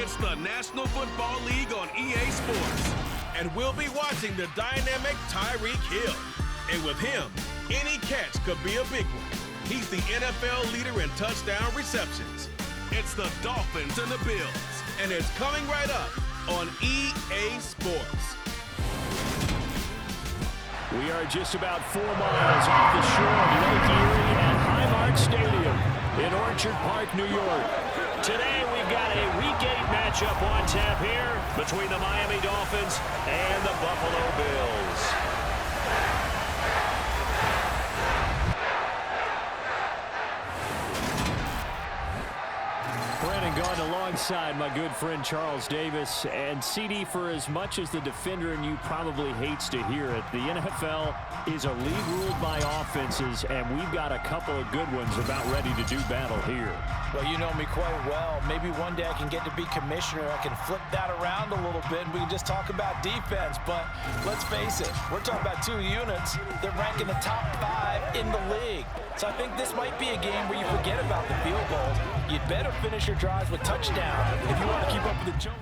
It's the National Football League on EA Sports. And we'll be watching the dynamic Tyreek Hill. And with him, any catch could be a big one. He's the NFL leader in touchdown receptions. It's the Dolphins and the Bills. And it's coming right up on EA Sports. We are just about 4 miles off the shore of Lake Erie at Highmark Stadium in Orchard Park, New York. Today we've got a Week 8 matchup on tap here between the Miami Dolphins and the Buffalo Bills. Brandon Gaudin alongside my good friend Charles Davis. And CD, for as much as the defender in you probably hates to hear it, the NFL is a league ruled by offenses, and we've got a couple of good ones about ready to do battle here. Well, you know me quite well. Maybe one day I can get to be commissioner. I can flip that around a little bit, and we can just talk about defense. But let's face it, we're talking about 2 units that rank in the top 5 in the league. So I think this might be a game where you forget about the field goals. You'd better finish your drives with touchdown if you want to keep up with the Jones.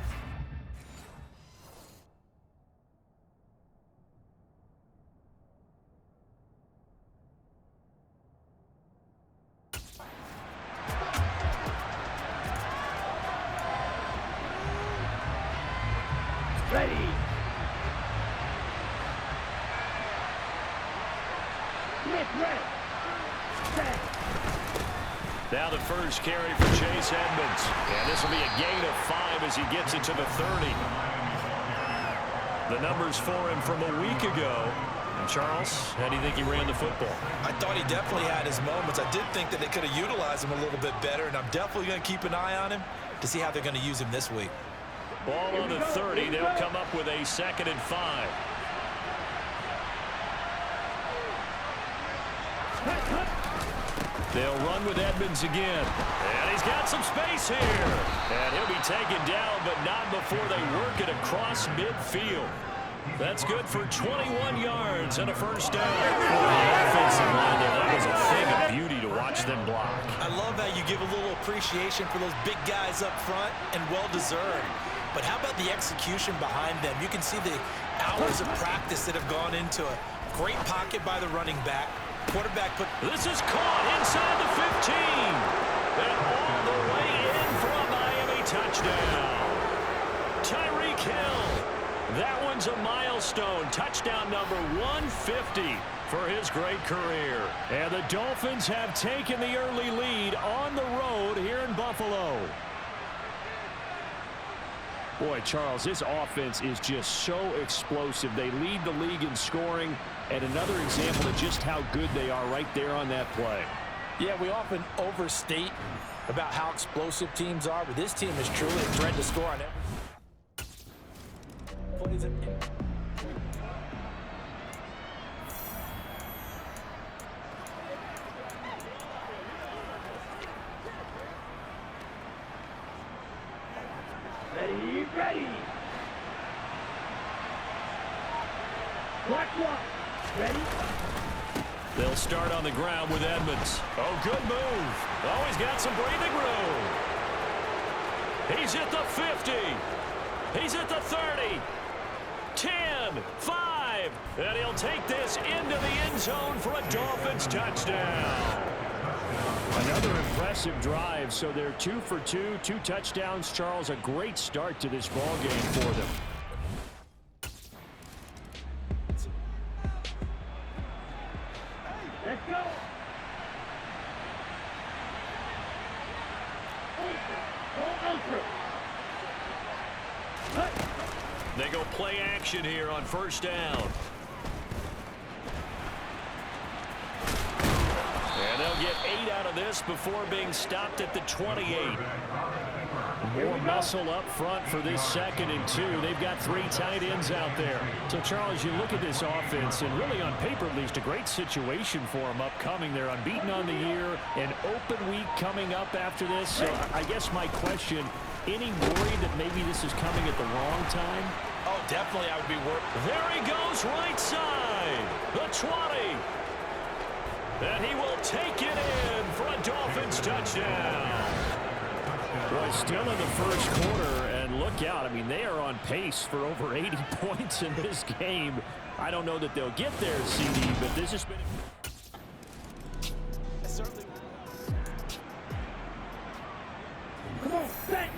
Ready. Ready. Set. Now the first carry for Chase Edmonds. And this will be a gain of 5 as he gets it to the 30. The numbers for him from a week ago. And Charles, how do you think he ran the football? I thought he definitely had his moments. I did think that they could have utilized him a little bit better, and I'm definitely going to keep an eye on him to see how they're going to use him this week. Ball on the 30. They'll come up with a 2nd and 5. They'll run with Edmonds again. And he's got some space here. And he'll be taken down, but not before they work it across midfield. That's good for 21 yards and a first down. The offensive line there, that was a thing of beauty to watch them block. I love how you give a little appreciation for those big guys up front, and well-deserved. But how about the execution behind them? You can see the hours of practice that have gone into a great pocket by the running back. Quarterback put... This is caught inside the 15. And all the way in for a Miami touchdown. Tyreek Hill. That one's a milestone. Touchdown number 150 for his great career. And the Dolphins have taken the early lead on the road here in Buffalo. Boy, Charles, this offense is just so explosive. They lead the league in scoring, and another example of just how good they are right there on that play. Yeah, we often overstate about how explosive teams are, but this team is truly a threat to score on every plays it. Ready. Black one. Ready. They'll start on the ground with Edmonds. Oh, good move. Oh, he's got some breathing room. He's at the 50. He's at the 30. 10, 5. And he'll take this into the end zone for a Dolphins touchdown. Another impressive drive, so they're 2 for 2, 2 touchdowns. Charles, a great start to this ball game for them. Let's go. They go play action here on first down. And they'll get 8 out of this before being stopped at the 28. More muscle up front for this 2nd and 2. They've got 3 tight ends out there. So, Charles, you look at this offense, and really on paper at least a great situation for them upcoming. They're unbeaten on the year, an open week coming up after this. So I guess my question, any worry that maybe this is coming at the wrong time? Oh, definitely I would be worried. There he goes right side. The 20. And he will take it in for a Dolphins touchdown. Boy, still in the first quarter, And look out. I mean, they are on pace for over 80 points in this game. I don't know that they'll get there, CD, but this has been... Certainly. Come on, set.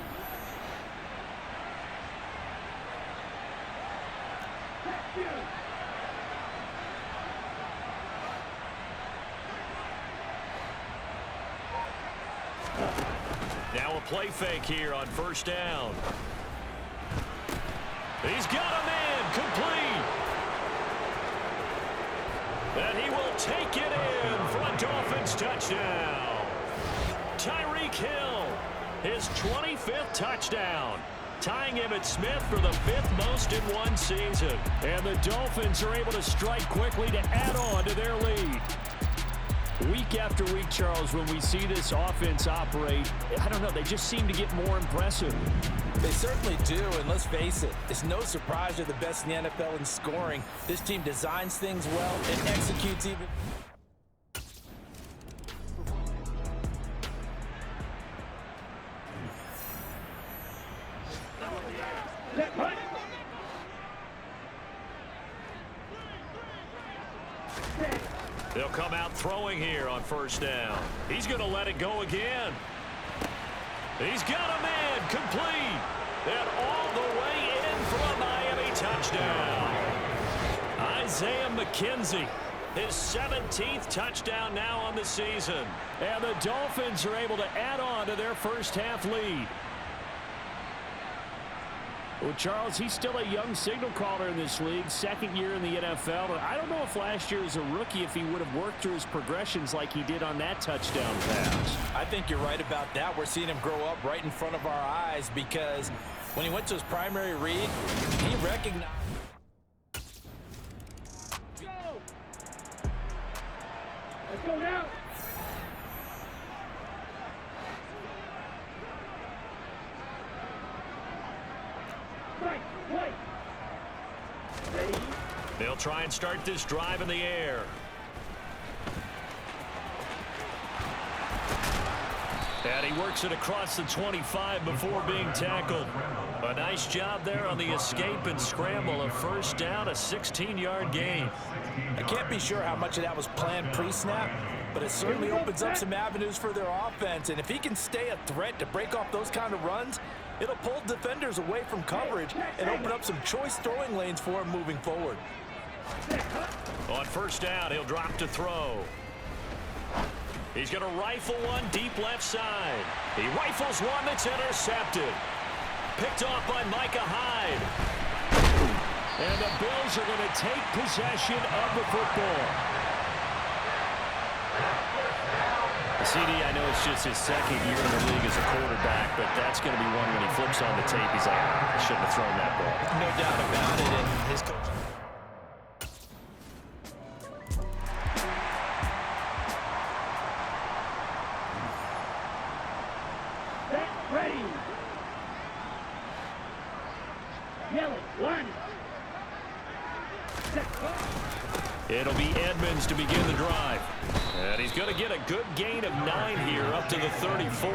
Set you. Now a play fake here on first down. He's got a man complete. And he will take it in for a Dolphins touchdown. Tyreek Hill, his 25th touchdown, tying Emmitt Smith for the 5th most in one season. And the Dolphins are able to strike quickly to add on to their lead. Week after week, Charles, when we see this offense operate, I don't know, they just seem to get more impressive. They certainly do, and let's face it, it's no surprise they're the best in the NFL in scoring. This team designs things well and executes even... Set, right. Set. They'll come out throwing here on first down. He's going to let it go again. He's got a man complete. And all the way in for a Miami touchdown. Isaiah McKenzie, his 17th touchdown now on the season. And the Dolphins are able to add on to their first half lead. Well, Charles, he's still a young signal caller in this league, second year in the NFL. But I don't know if last year as a rookie, if he would have worked through his progressions like he did on that touchdown pass. I think you're right about that. We're seeing him grow up right in front of our eyes because when he went to his primary read, he recognized... Go. Let's go now. Right, right. Ready. They'll try and start this drive in the air. And he works it across the 25 before being tackled. A nice job there on the escape and scramble. A first down, a 16-yard gain. I can't be sure how much of that was planned pre-snap, but it certainly opens up some avenues for their offense. And if he can stay a threat to break off those kind of runs, it'll pull defenders away from coverage and open up some choice throwing lanes for him moving forward. On first down, he'll drop to throw. He's going to rifle one deep left side. He rifles one that's intercepted. Picked off by Micah Hyde. And the Bills are going to take possession of the football. CD, I know it's just his second year in the league as a quarterback, but that's going to be one when he flips on the tape. He's like, I shouldn't have thrown that ball. No doubt about it, and his coach... Set, ready. Yellow, one. Set, It'll be Edmonds to begin the drive. And he's going to get a good gain of 9 here up to the 34.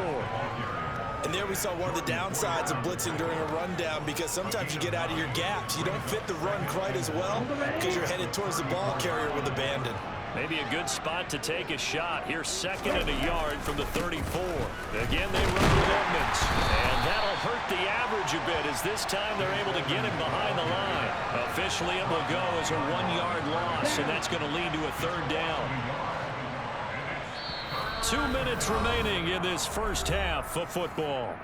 And there we saw one of the downsides of blitzing during a rundown because sometimes you get out of your gaps. You don't fit the run quite as well because you're headed towards the ball carrier with abandon. Maybe a good spot to take a shot. Here's second and a yard from the 34. Again, they run with Edmonds. And that'll hurt the average a bit as this time they're able to get him behind the line. Officially, it will go as a 1-yard loss, and that's going to lead to a third down. 2 minutes remaining in this first half of football.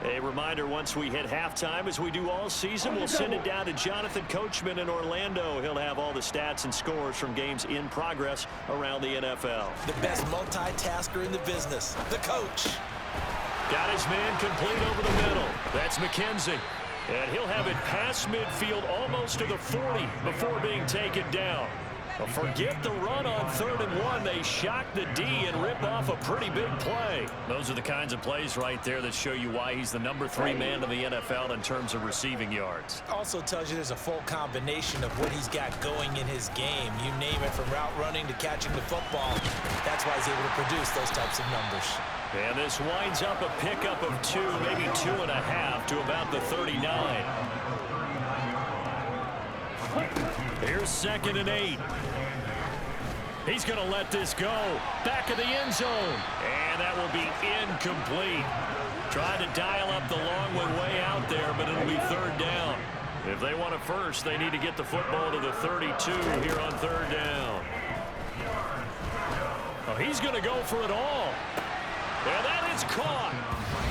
A reminder, once we hit halftime, as we do all season, we'll send it down to Jonathan Coachman in Orlando. He'll have all the stats and scores from games in progress around the NFL. The best multitasker in the business, the coach. Got his man complete over the middle. That's McKenzie. And he'll have it past midfield almost to the 40 before being taken down. But forget the run on 3rd and 1. They shock the D and rip off a pretty big play. Those are the kinds of plays right there that show you why he's the number 3 man in the NFL in terms of receiving yards. Also tells you there's a full combination of what he's got going in his game. You name it, from route running to catching the football. That's why he's able to produce those types of numbers. And this winds up a pickup of 2, maybe 2.5 to about the 39. Here's 2nd and 8. He's going to let this go. Back of the end zone. And that will be incomplete. Trying to dial up the long one way out there, but it'll be 3rd down. If they want a first, they need to get the football to the 32 here on 3rd down. Oh, he's going to go for it all. And that is caught.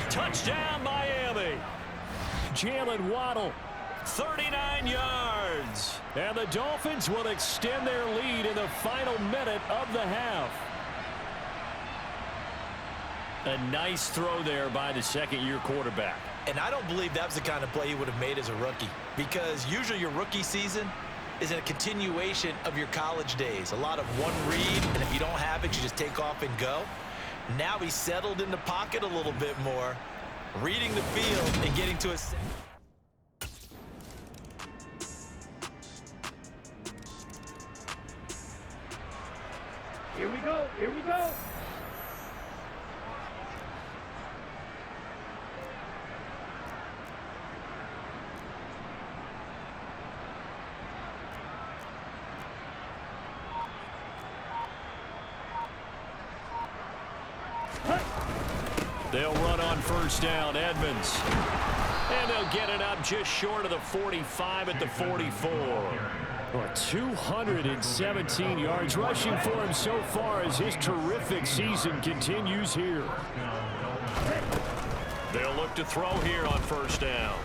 Touchdown, Miami. Jalen Waddle, 39 yards. And the Dolphins will extend their lead in the final minute of the half. A nice throw there by the second-year quarterback. And I don't believe that was the kind of play he would have made as a rookie, because usually your rookie season is a continuation of your college days. A lot of one read, and if you don't have it, you just take off and go. Now he's settled in the pocket a little bit more, reading the field and getting to a... Here we go. Here we go. They'll run on 1st down, Edmonds. And they'll get it up just short of the 45 at the 44. 217 yards rushing for him so far as his terrific season continues here. They'll look to throw here on 1st down.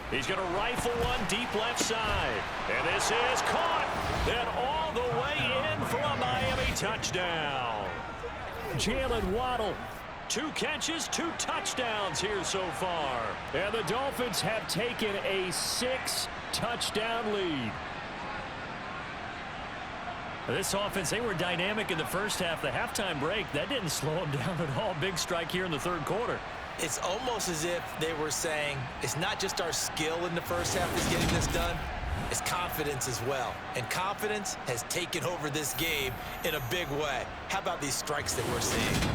He's going to rifle one deep left side. And this is caught. And all the way in for a Miami touchdown. Jalen Waddle. 2 catches, 2 touchdowns here so far. And the Dolphins have taken a 6-touchdown lead. This offense, they were dynamic in the first half. The halftime break, that didn't slow them down at all. Big strike here in the 3rd quarter. It's almost as if they were saying, it's not just our skill in the first half that's getting this done, it's confidence as well. And confidence has taken over this game in a big way. How about these strikes that we're seeing?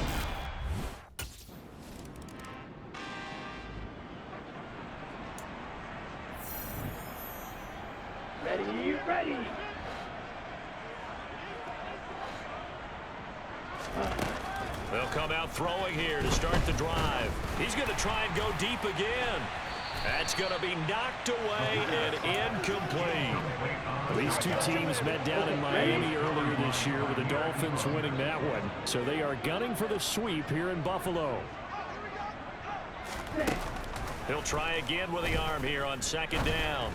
Ready, ready. They'll come out throwing here to start the drive. He's going to try and go deep again. That's going to be knocked away and incomplete. These 2 teams met down in Miami earlier this year with the Dolphins winning that one. So they are gunning for the sweep here in Buffalo. He'll try again with the arm here on 2nd down.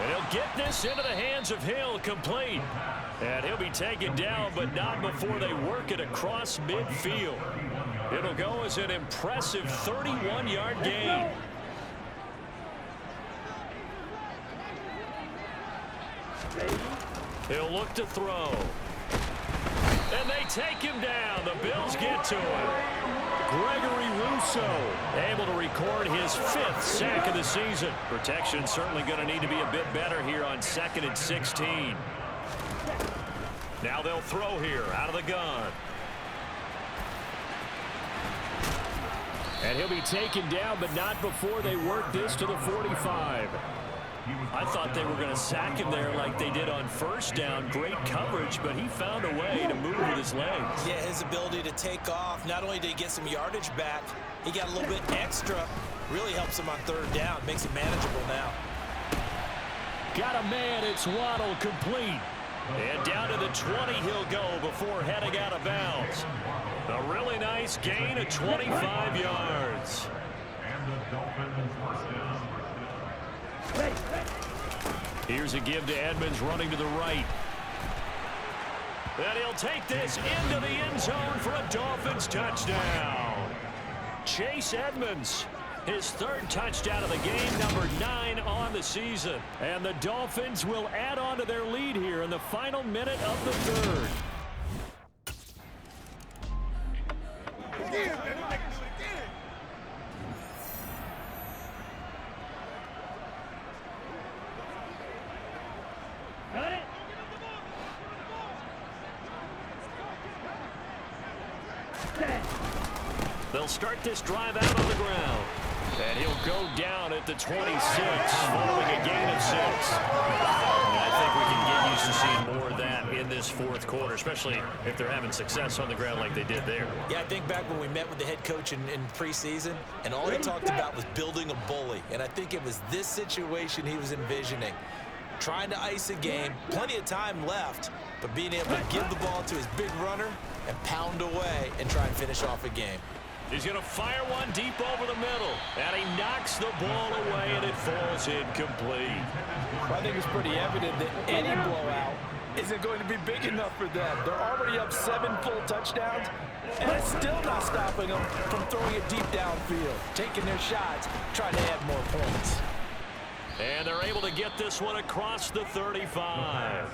And he'll get this into the hands of Hill, complete. And he'll be taken down, but not before they work it across midfield. It'll go as an impressive 31-yard gain. He'll look to throw. And they take him down. The Bills get to him. Gregory Rousseau able to record his 5th sack of the season. Protection certainly going to need to be a bit better here on 2nd and 16. Now they'll throw here out of the gun. And he'll be taken down, but not before they work this to the 45. I thought they were going to sack him there like they did on 1st down. Great coverage, but he found a way to move with his legs. Yeah, his ability to take off. Not only did he get some yardage back, he got a little bit extra. Really helps him on 3rd down. Makes it manageable now. Got a man. It's Waddle, complete. And down to the 20 he'll go before heading out of bounds. A really nice gain of 25 yards. Here's a give to Edmonds running to the right. And he'll take this into the end zone for a Dolphins touchdown. Chase Edmonds, his 3rd touchdown of the game, number 9 on the season. And the Dolphins will add on to their lead here in the final minute of the 3rd. Got it. They'll start this drive out on the ground. And he'll go down at the 26, following a gain of 6. And I think we can get used to seeing more of that in this fourth quarter, especially if they're having success on the ground like they did there. Yeah, I think back when we met with the head coach in preseason, and all he talked about was building a bully. And I think it was this situation he was envisioning. Trying to ice a game, plenty of time left, but being able to give the ball to his big runner and pound away and try and finish off a game. He's going to fire one deep over the middle, and he knocks the ball away, and it falls incomplete. I think it's pretty evident that any blowout isn't going to be big enough for them. They're already up 7 full touchdowns, and it's still not stopping them from throwing it deep downfield, taking their shots, trying to add more points. And they're able to get this one across the 35.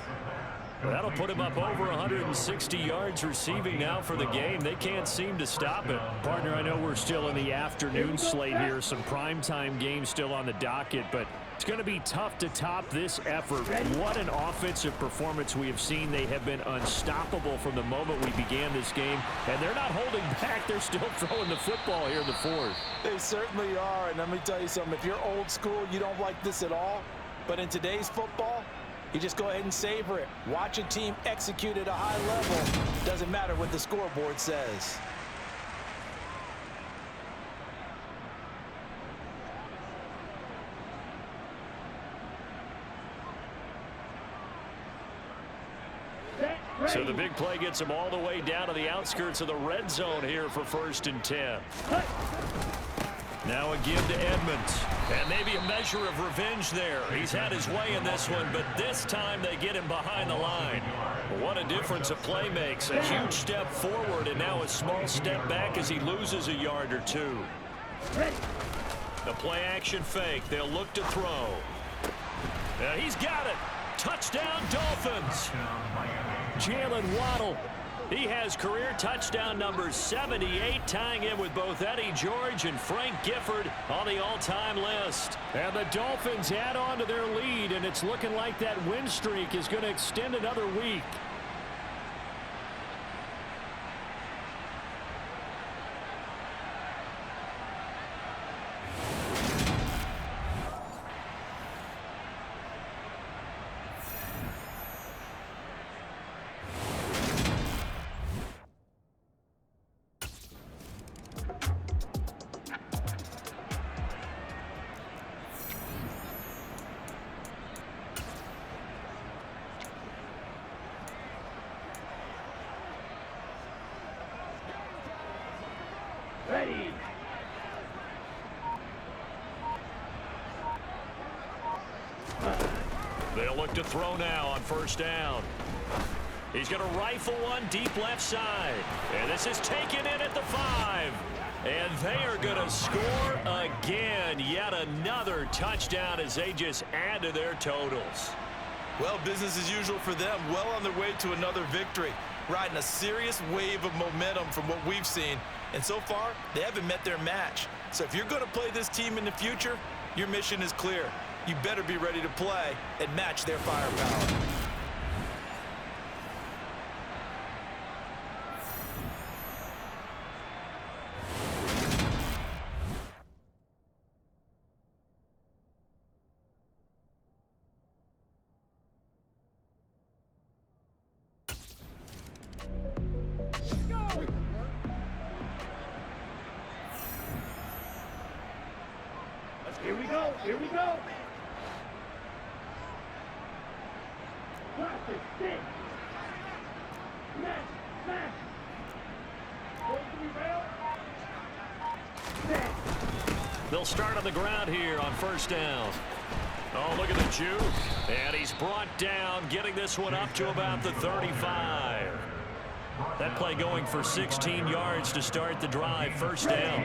That'll put him up over 160 yards receiving now for the game. They can't seem to stop it. Partner, I know we're still in the afternoon slate here. Some primetime games still on the docket, but it's going to be tough to top this effort. What an offensive performance we have seen. They have been unstoppable from the moment we began this game, and they're not holding back. They're still throwing the football here in the fourth. They certainly are, and let me tell you something. If you're old school, you don't like this at all. But in today's football, you just go ahead and savor it. Watch a team execute at a high level. Doesn't matter what the scoreboard says. So the big play gets him all the way down to the outskirts of the red zone here for 1st and 10. Now a give to Edmonds. And maybe a measure of revenge there. He's had his way in this one, but this time they get him behind the line. What a difference a play makes. A huge step forward and now a small step back as he loses a yard or two. The play action fake. They'll look to throw. Now he's got it. Touchdown Dolphins. Jalen Waddle. He has career touchdown number 78, tying him with both Eddie George and Frank Gifford on the all-time list. And the Dolphins add on to their lead, and it's looking like that win streak is going to extend another week. Ready. They'll look to throw now on 1st down. He's going to rifle one deep left side. And this is taken in at the 5. And they are going to score again. Yet another touchdown as they just add to their totals. Well, business as usual for them. Well on their way to another victory. Riding a serious wave of momentum from what we've seen. And so far, they haven't met their match. So if you're going to play this team in the future, your mission is clear. You better be ready to play and match their firepower. Here we go. Here we go. Plastic stick. Smash. Smash. They'll start on the ground here on 1st down. Oh, look at the juke. And he's brought down, getting this one up to about the 35. That play going for 16 yards to start the drive. 1st down.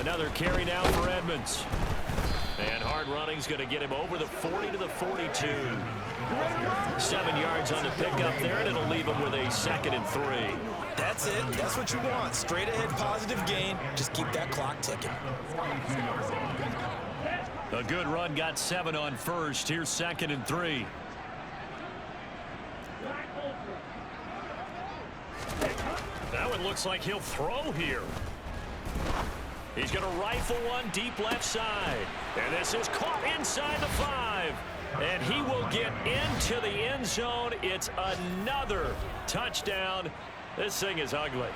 Another carry now for Edmonds. And hard running's going to get him over the 40 to the 42. 7 yards on the pickup there, and it'll leave him with a 2nd and 3. That's it. That's what you want. Straight ahead positive gain. Just keep that clock ticking. A good run got 7 on 1st. Here's 2nd and 3. it looks like he'll throw here. He's going to rifle one deep left side. And this is caught inside the 5. And he will get into the end zone. It's another touchdown. This thing is ugly.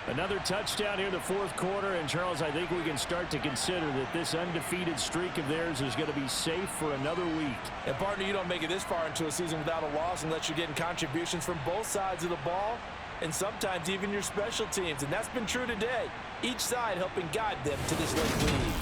Another touchdown here in the fourth quarter. And, Charles, I think we can start to consider that this undefeated streak of theirs is going to be safe for another week. And, partner, you don't make it this far into a season without a loss unless you're getting contributions from both sides of the ball and sometimes even your special teams. And that's been true today. Each side helping guide them to this late lead.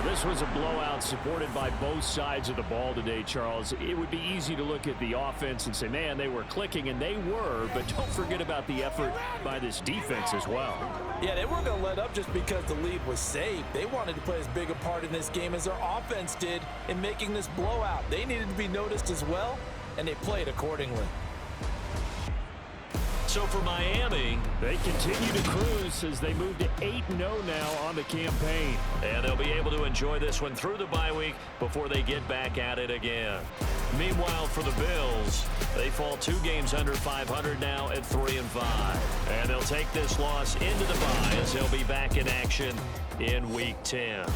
This was a blowout supported by both sides of the ball today, Charles. It would be easy to look at the offense and say, man, they were clicking, and they were, but don't forget about the effort by this defense as well. Yeah, they weren't going to let up just because the lead was saved. They wanted to play as big a part in this game as their offense did in making this blowout. They needed to be noticed as well, and they played accordingly. So for Miami, they continue to cruise as they move to 8-0 now on the campaign. And they'll be able to enjoy this one through the bye week before they get back at it again. Meanwhile, for the Bills, they fall 2 games under 500 now at 3-5. And they'll take this loss into the bye as they'll be back in action in Week 10.